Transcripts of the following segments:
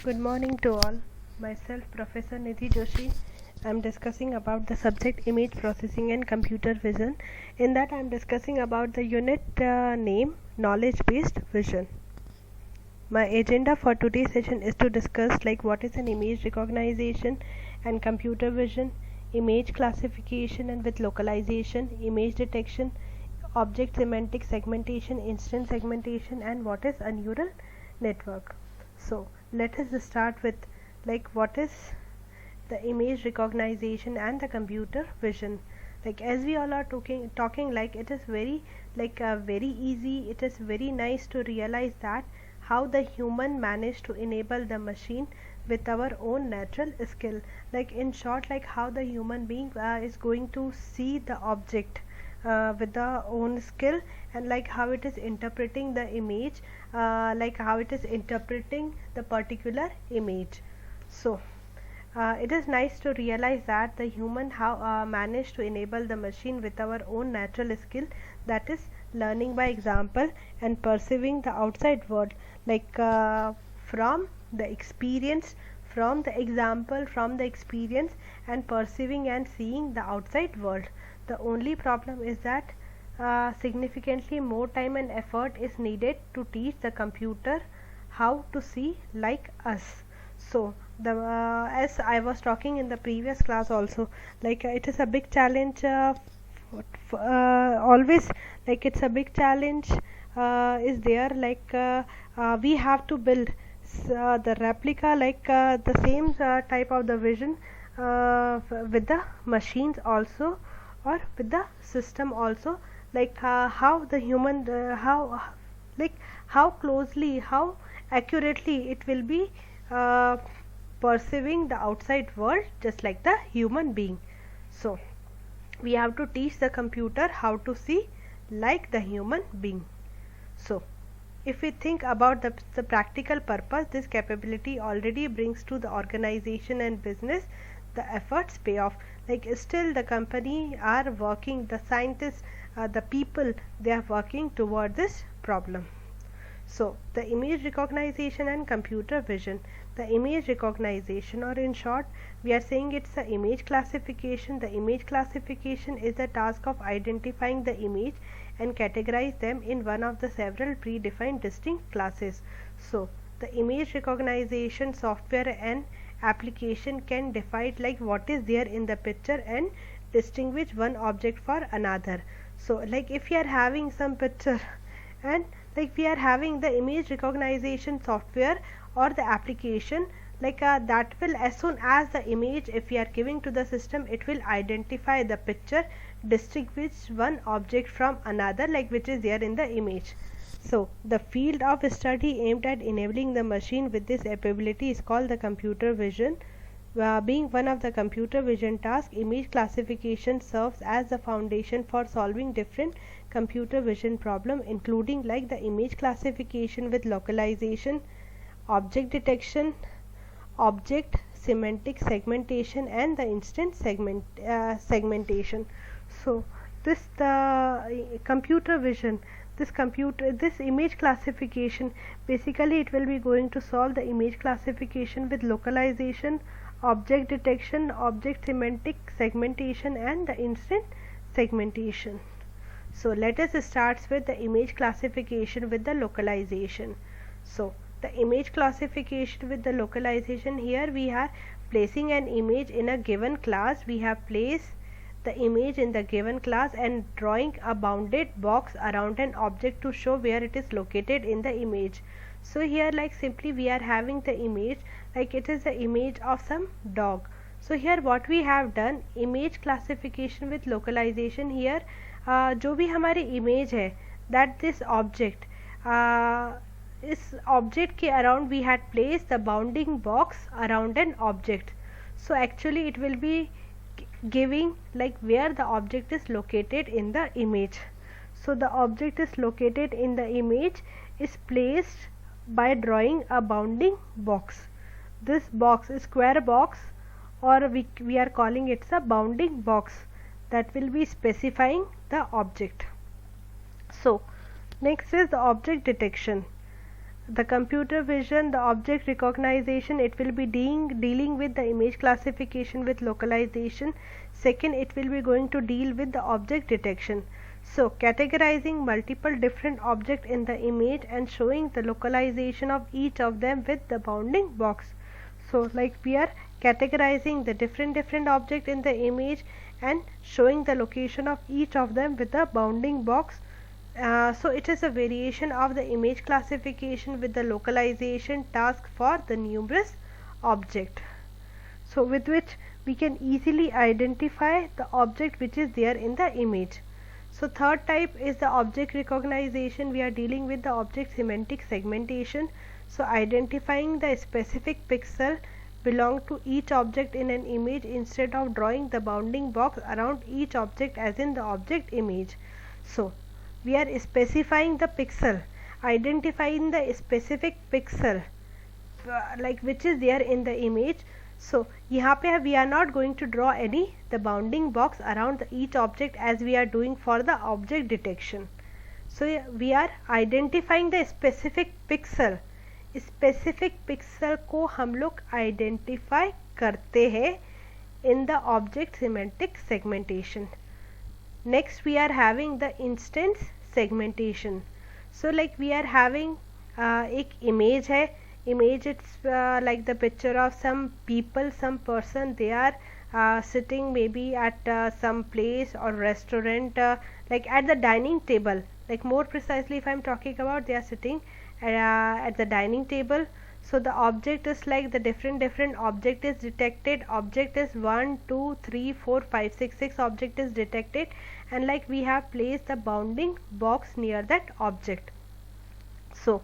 Good morning to all. Myself, Professor Nidhi Joshi. I am discussing about the subject image processing and computer vision. In that, I am discussing about the unit name knowledge-based vision. My agenda for today's session is to discuss like what is an image recognition and computer vision, image classification and with localization, image detection, object semantic segmentation, instant segmentation, and what is a neural network. So let us start with like what is the image recognition and the computer vision. Like as we all are talking like it is very very easy, it is very nice to realize that how the human managed to enable the machine with our own natural skill. Like in short, like how the human being is going to see the object with the own skill, and like how it is interpreting the image, like how it is interpreting the particular image. So it is nice to realize that the human how managed to enable the machine with our own natural skill, that is learning by example and perceiving the outside world, like from the experience, from the example, from the experience, and perceiving and seeing the outside world. The only problem is that significantly more time and effort is needed to teach the computer how to see like us. So the as I was talking in the previous class also, like it is a big challenge, always like it's a big challenge is there, like we have to build the replica, like the same type of the vision with the machines also, or with the system also, like how the human how closely, how accurately it will be perceiving the outside world just like the human being. So we have to teach the computer how to see like the human being. So if we think about the practical purpose this capability already brings to the organization and business, the efforts pay off. Like still the company are working, the scientists, the people, they are working toward this problem. So the image recognition and computer vision. The image recognition, or in short we are saying it's the image classification. The image classification is the task of identifying the image and categorize them in one of the several predefined distinct classes. So the image recognition software and application can define like what is there in the picture and distinguish one object for another. So like if you are having some picture, and like we are having the image recognition software or the application, like that will, as soon as the image if we are giving to the system, it will identify the picture, distinguish one object from another, like which is there in the image. So the field of study aimed at enabling the machine with this ability is called the computer vision. Being one of the computer vision tasks, image classification serves as the foundation for solving different computer vision problems, including like the image classification with localization, object detection, object semantic segmentation, and the instant segmentation. So this the computer vision, this image classification, basically it will be going to solve the image classification with localization, object detection, object semantic segmentation, and the instant segmentation. So let us start with the image classification with the localization. So the image classification with the localization, here we are placing an image in a given class. We have placed the image in the given class and drawing a bounded box around an object to show where it is located in the image. So here like simply we are having the image, like it is the image of some dog. So here what we have done, image classification with localization, here जो भी हमारी image है, that this object, इस object के around we had placed the bounding box around an object. So actually it will be giving like where the object is located in the image. So the object is located in the image is placed by drawing a bounding box. This box is square box, or we are calling it a bounding box, that will be specifying the object. So next is the object detection. the computer vision, the object recognition, it will be dealing with the image classification with localization. Second, it will be going to deal with the object detection. So categorizing multiple different objects in the image and showing the localization of each of them with the bounding box. So like we are categorizing the different objects in the image and showing the location of each of them with the bounding box. So it is a variation of the image classification with the localization task for the numerous object. So with which we can easily identify the object which is there in the image. So third type is the object recognition. We are dealing with the object semantic segmentation. So identifying the specific pixel belong to each object in an image instead of drawing the bounding box around each object as in the object image. So we are specifying the pixel, identifying the specific pixel like which is there in the image. So यहाँ पे we are not going to draw any the bounding box around each object as we are doing for the object detection. So we are identifying the specific pixel. Specific pixel को हम लोग identify करते हैं in the object semantic segmentation. Next we are having the instance segmentation. So like we are having एक image है, image it's like the picture of some people, some person, they are sitting maybe at some place or restaurant, like at the dining table, like more precisely if I am talking about, they are sitting at the dining table. So the object is like the different object is detected. Object is 1 2 3 4 5 6 object is detected, and like we have placed the bounding box near that object. So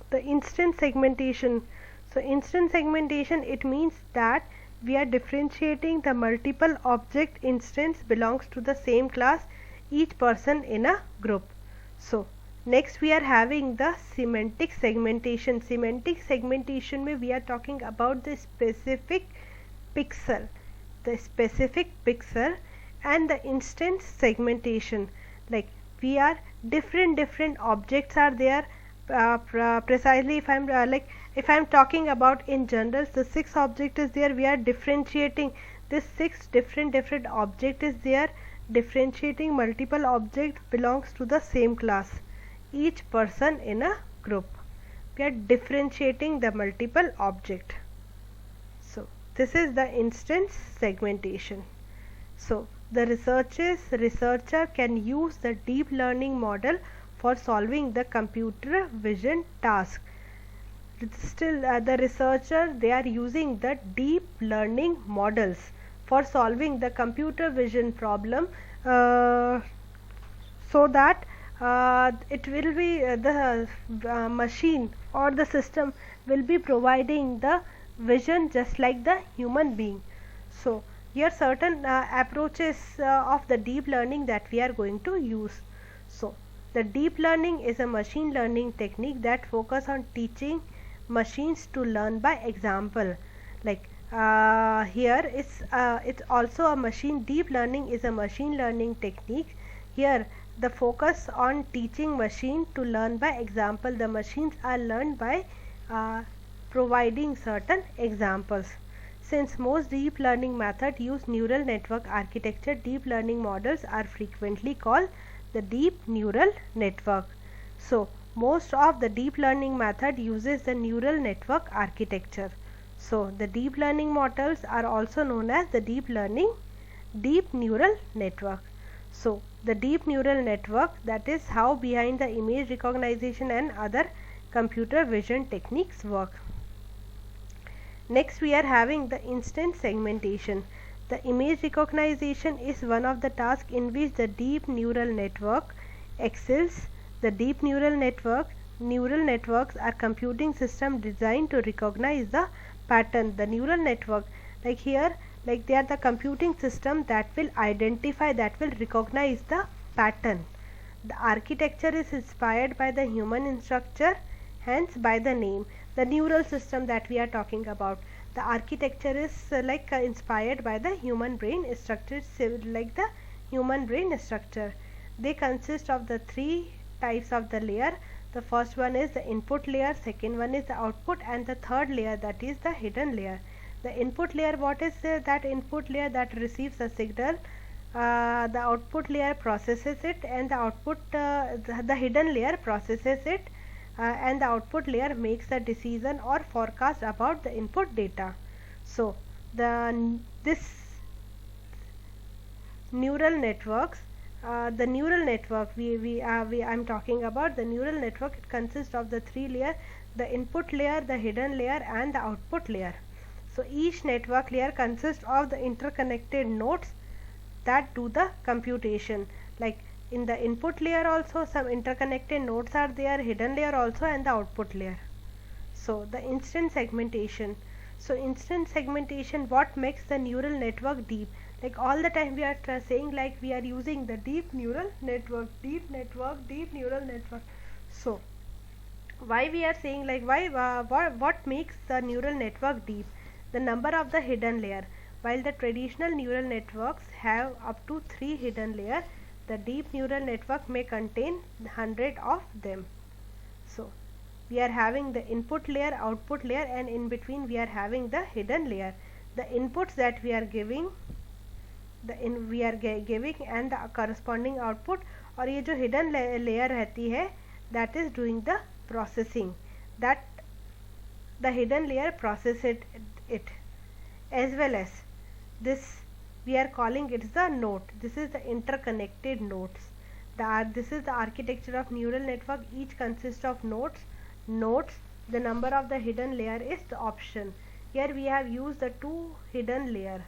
the instance segmentation. So instance segmentation, it means that we are differentiating the multiple object instance belongs to the same class, each person in a group. So next we are having the semantic segmentation. Semantic segmentation में we are talking about the specific pixel, and the instance segmentation. Like we are different objects are there. Precisely if I'm if I'm talking about in general, the 6 object is there. We are differentiating this 6 different object is there. Differentiating multiple object belongs to the same class, each person in a group. We are differentiating the multiple object. So this is the instance segmentation. So the researcher can use the deep learning model for solving the computer vision task. Still the researcher, they are using the deep learning models for solving the computer vision problem, so that it will be the machine or the system will be providing the vision just like the human being. So here certain approaches of the deep learning that we are going to use. So the deep learning is a machine learning technique that focus on teaching machines to learn by example. Like here it's also a machine. Deep learning is a machine learning technique. Here the focus on teaching machine to learn by example. The machines are learned by providing certain examples. Since most deep learning methods use neural network architecture, deep learning models are frequently called the deep neural network. So most of the deep learning method uses the neural network architecture. So the deep learning models are also known as the deep neural network. So the deep neural network, that is how behind the image recognition and other computer vision techniques work. Next we are having the instance segmentation. The image recognition is one of the tasks in which the deep neural network excels. The deep neural networks are computing system designed to recognize the pattern. The neural network, like here, like they are the computing system that will identify, that will recognize the pattern. The architecture is inspired by the human structure, hence by the name. The neural system that we are talking about, the architecture is inspired by the human brain structure, like the human brain structure. They consist of the 3 types of the layer. The first one is the input layer, second one is the output, and the third layer, that is the hidden layer. The input layer, what is that input layer? That receives a signal. The output layer processes it, and the hidden layer processes it, and the output layer makes the decision or forecast about the input data. So this neural networks, the neural network I'm talking about the neural network. It consists of the three layer: the input layer, the hidden layer, and the output layer. So each network layer consists of the interconnected nodes that do the computation. Like in the input layer also some interconnected nodes are there, hidden layer also, and the output layer. So the instant segmentation. So instant segmentation, what makes the neural network deep? Like all the time we are saying like we are using the deep neural network, deep neural network. So why we are saying like what makes the neural network deep? The number of the hidden layer. While the traditional neural networks have up to 3 hidden layers, the deep neural network may contain 100 of them. So we are having the input layer, output layer, and in between we are having the hidden layer. The inputs that we are giving, giving and the corresponding output, और ये जो hidden layer रहती है, that is doing the processing, that the hidden layer processes it, as well as this we are calling it the node. This is the interconnected nodes. This is the architecture of neural network. Each consists of nodes. The number of the hidden layer is the option. Here we have used the two hidden layers.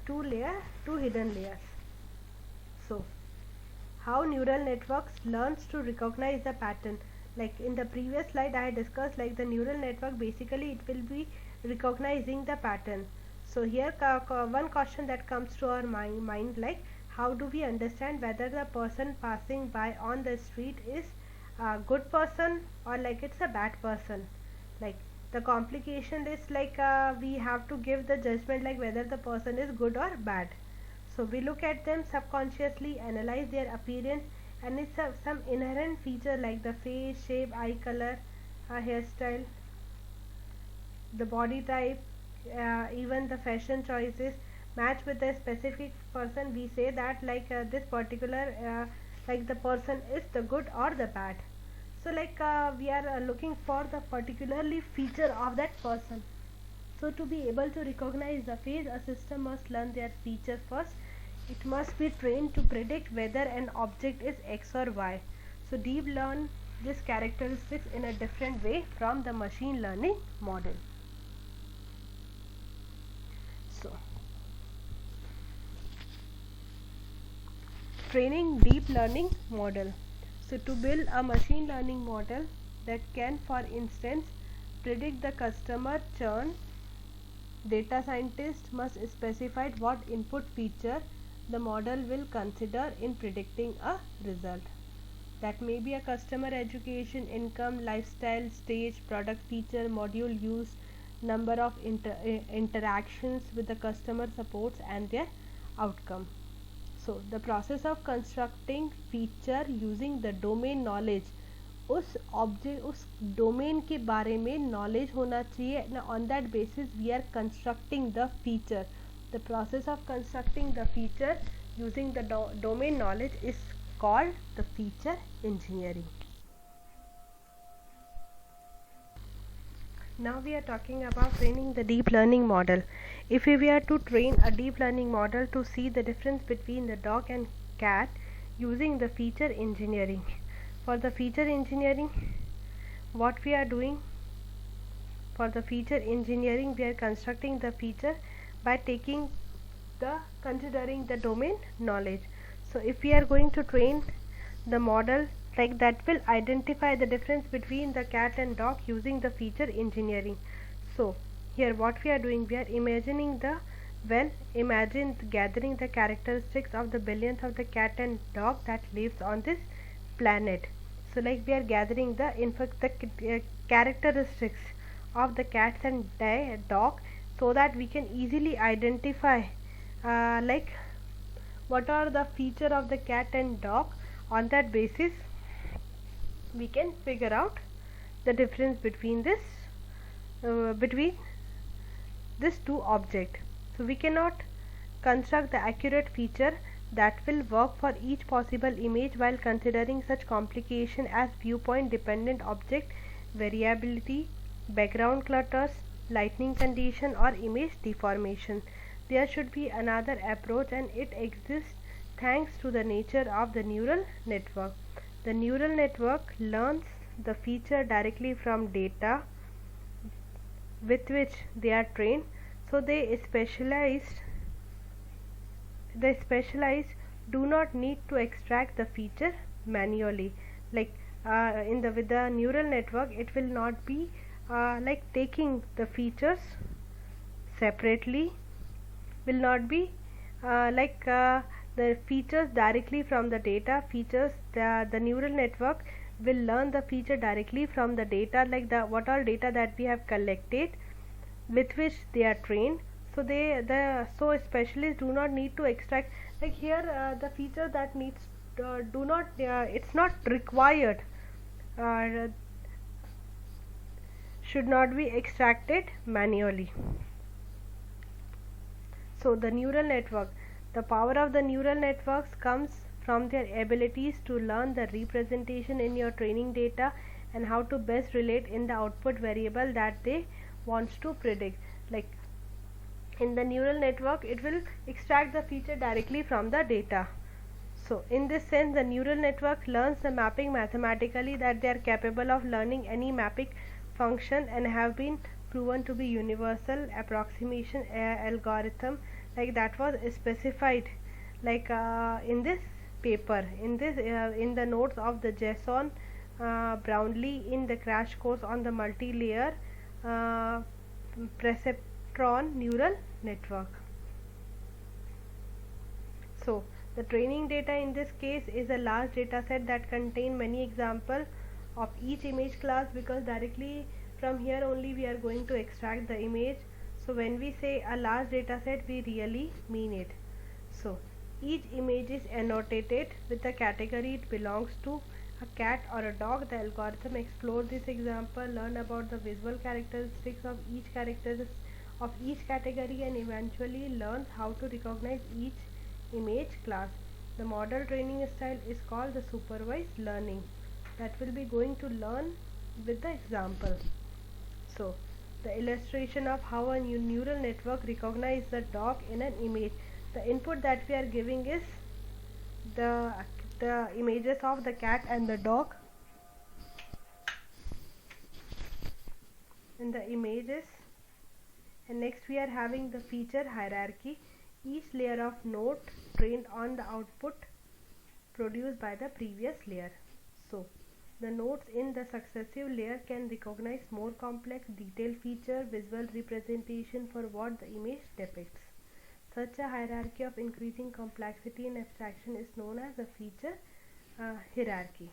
Two hidden layers. So how neural networks learns to recognize the pattern? Like in the previous slide I had discussed, like the neural network basically it will be recognizing the pattern. So here one question that comes to our mind, like how do we understand whether the person passing by on the street is a good person or like it's a bad person? Like the complication is like we have to give the judgment like whether the person is good or bad. So we look at them subconsciously, analyze their appearance, and it's some inherent feature like the face, shape, eye color, hairstyle, the body type, even the fashion choices match with a specific person. We say that like this particular like the person is the good or the bad. So like we are looking for the particularly feature of that person. So to be able to recognize the face, a system must learn their feature first. It must be trained to predict whether an object is X or Y. So deep learn these characteristics in a different way from the machine learning model. So training deep learning model. So to build a machine learning model that can, for instance, predict the customer churn, data scientist must specify what input feature the model will consider in predicting a result. That may be a customer education, income, lifestyle, stage, product feature, module use, number of interactions with the customer supports, and their outcome. So the process of constructing feature using the domain knowledge, उस object उस domain के बारे में knowledge होना चाहिए. On that basis we are constructing the feature. The process of constructing the feature using the domain knowledge is called the feature engineering. Now we are talking about training the deep learning model. If we were to train a deep learning model to see the difference between the dog and cat using the feature engineering. For the feature engineering, what we are doing? For the feature engineering, we are constructing the feature by considering the domain knowledge. So if we are going to train the model like that will identify the difference between the cat and dog using the feature engineering. So here what we are doing, we are imagining imagine gathering the characteristics of the billions of the cat and dog that lives on this planet. So like we are gathering the characteristics of the cats and dog so that we can easily identify like what are the feature of the cat and dog. On that basis we can figure out the difference between between this two object. So we cannot construct the accurate feature that will work for each possible image while considering such complication as viewpoint dependent object variability, background clutters, lighting condition or image deformation. There should be another approach, and it exists thanks to the nature of the neural network. The neural network learns the feature directly from data with which they are trained, so the specialized do not need to extract the feature manually. Like with the neural network, it will not be like taking the features separately, will not be the features directly from the data. The neural network will learn the feature directly from the data, like the what all data that we have collected with which they are trained. So so specialists do not need to extract, like here the feature that needs do not it's not required, uh, should not be extracted manually. So the neural network, the power of the neural networks comes from their abilities to learn the representation in your training data and how to best relate in the output variable that they wants to predict. Like in the neural network, it will extract the feature directly from the data. So in this sense, the neural network learns the mapping mathematically, that they are capable of learning any mapping function and have been proven to be universal approximation algorithm, like that was specified like in this paper, in the notes of the Jason Brownlee in the crash course on the multi-layer perceptron neural network. So the training data in this case is a large data set that contain many examples of each image class, because directly from here only we are going to extract the image. So when we say a large data set, we really mean it. So each image is annotated with the category it belongs to, a cat or a dog. The algorithm explores this example, learn about the visual characteristics of each category, and eventually learns how to recognize each image class. The model training style is called the supervised learning, that will be going to learn with the example. So the illustration of how a neural network recognizes the dog in an image. The input that we are giving is the images of the cat and the dog, and the images, and next we are having the feature hierarchy. Each layer of node trained on the output produced by the previous layer. So the nodes in the successive layer can recognize more complex detailed feature visual representation for what the image depicts. Such a hierarchy of increasing complexity and abstraction is known as a feature hierarchy.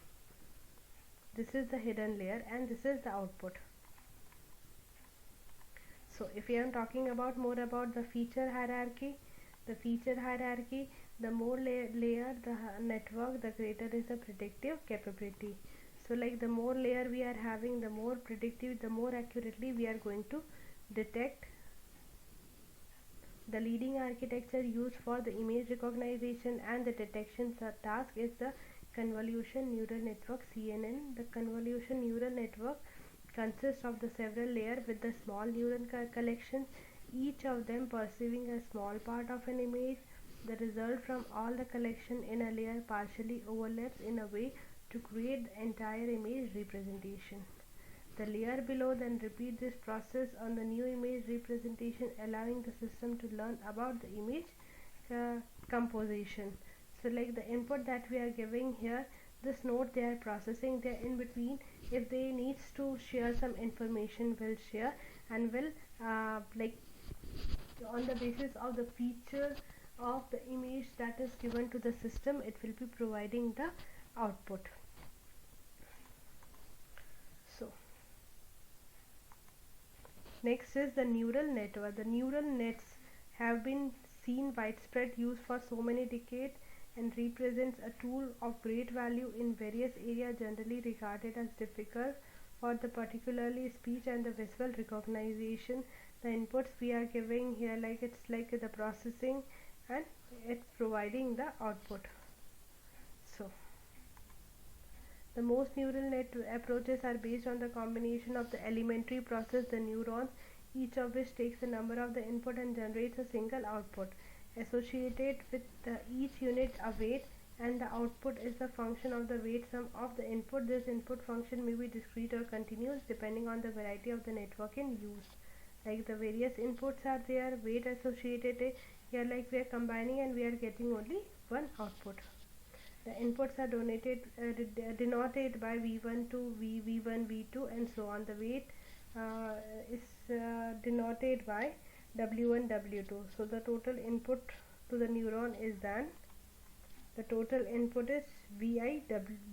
This is the hidden layer and this is the output. So if we are talking about more about the feature hierarchy, the more layer the network, the greater is the predictive capability. So like the more layer we are having, the more predictive, the more accurately we are going to detect. The leading architecture used for the image recognition and the detection task is the convolution neural network, CNN. The convolution neural network consists of the several layers with the small neuron collections, each of them perceiving a small part of an image. The result from all the collection in a layer partially overlaps in a way to create the entire image representation. The layer below then repeats this process on the new image representation, allowing the system to learn about the image composition. So like the input that we are giving here, this node they are processing, they are in between. If they needs to share some information, will share and will like on the basis of the feature of the image that is given to the system, it will be providing the output. So next is the neural network. The neural nets have been seen widespread use for so many decades and represents a tool of great value in various areas generally regarded as difficult for the particularly speech and the visual recognition. The inputs we are giving here, like it's like the processing and it's providing the output. So the most neural net approaches are based on the combination of the elementary process, the neurons, each of which takes a number of the input and generates a single output. Associated with each unit a weight, and the output is the function of the weight sum of the input. This input function may be discrete or continuous depending on the variety of the network in use. Like the various inputs are there, weight associated here, like we are combining and we are getting only one output. The inputs are denoted by V1 to V1, V2 and so on. The weight is denoted by W1, W2. So the total input to the neuron is then, the total input is VI,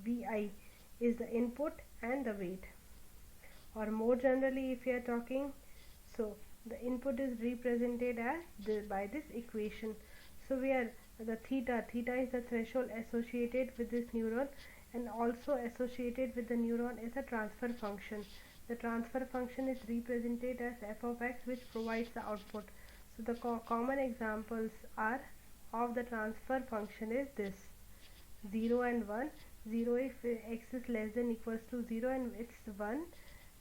VI is the input and the weight. Or more generally, if you are talking, so the input is represented as by this equation. So we are the theta is the threshold associated with this neuron, and also associated with the neuron is a transfer function. The transfer function is represented as f of x, which provides the output. So the common examples are of the transfer function is this: 0 and 1. 0 if x is less than equals to 0, and it's 1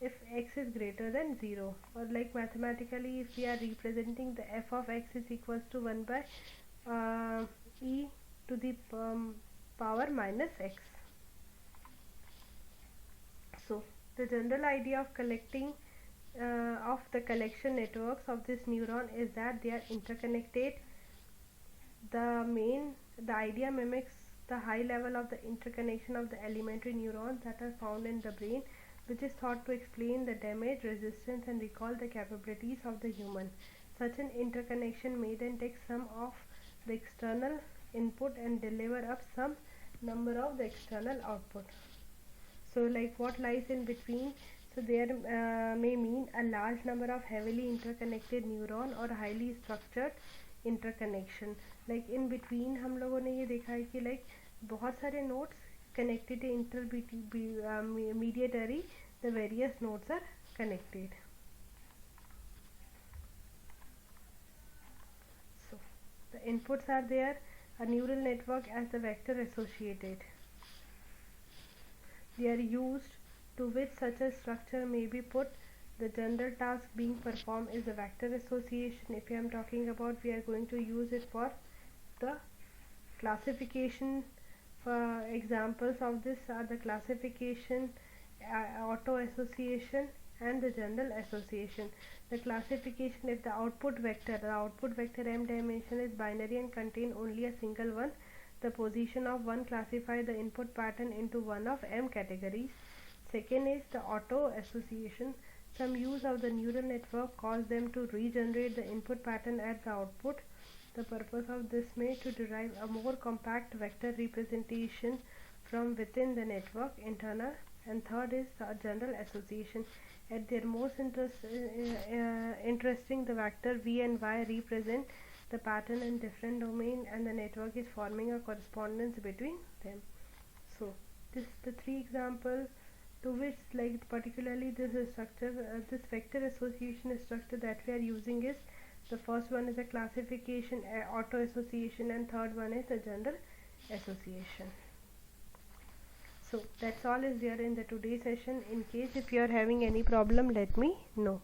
if x is greater than 0. Or like mathematically, if we are representing the f of x is equals to 1 by e to the power minus x. So the general idea of collecting of the collection networks of this neuron is that they are interconnected. The idea mimics the high level of the interconnection of the elementary neurons that are found in the brain, which is thought to explain the damage, resistance and recall the capabilities of the human. Such an interconnection may then take some of the external input and deliver up some number of the external output. So like what lies in between, so there may mean a large number of heavily interconnected neuron or highly structured interconnection. Like in between हम लोगों ने ये देखा है कि like बहुत सारे nodes connected intermediary, the various nodes are connected. So the inputs are there, a neural network as the vector associated. They are used to which such a structure may be put. The general task being performed is the vector association. If I am talking about, we are going to use it for the classification. Examples of this are the classification, auto association and the general association. The classification, if the output vector m dimension is binary and contain only a single one, the position of one classify the input pattern into one of m categories. Second is the auto association. Some use of the neural network cause them to regenerate the input pattern at the output. The purpose of this may to derive a more compact vector representation from within the network internal. And third is the general association. At their most interesting, the vector v and y represent the pattern in different domain, and the network is forming a correspondence between them. So this the three examples to which, like particularly this structure, this vector association structure that we are using is, the first one is a classification, auto association, and third one is a general association. So that's all is there in the today's session. In case if you are having any problem, let me know.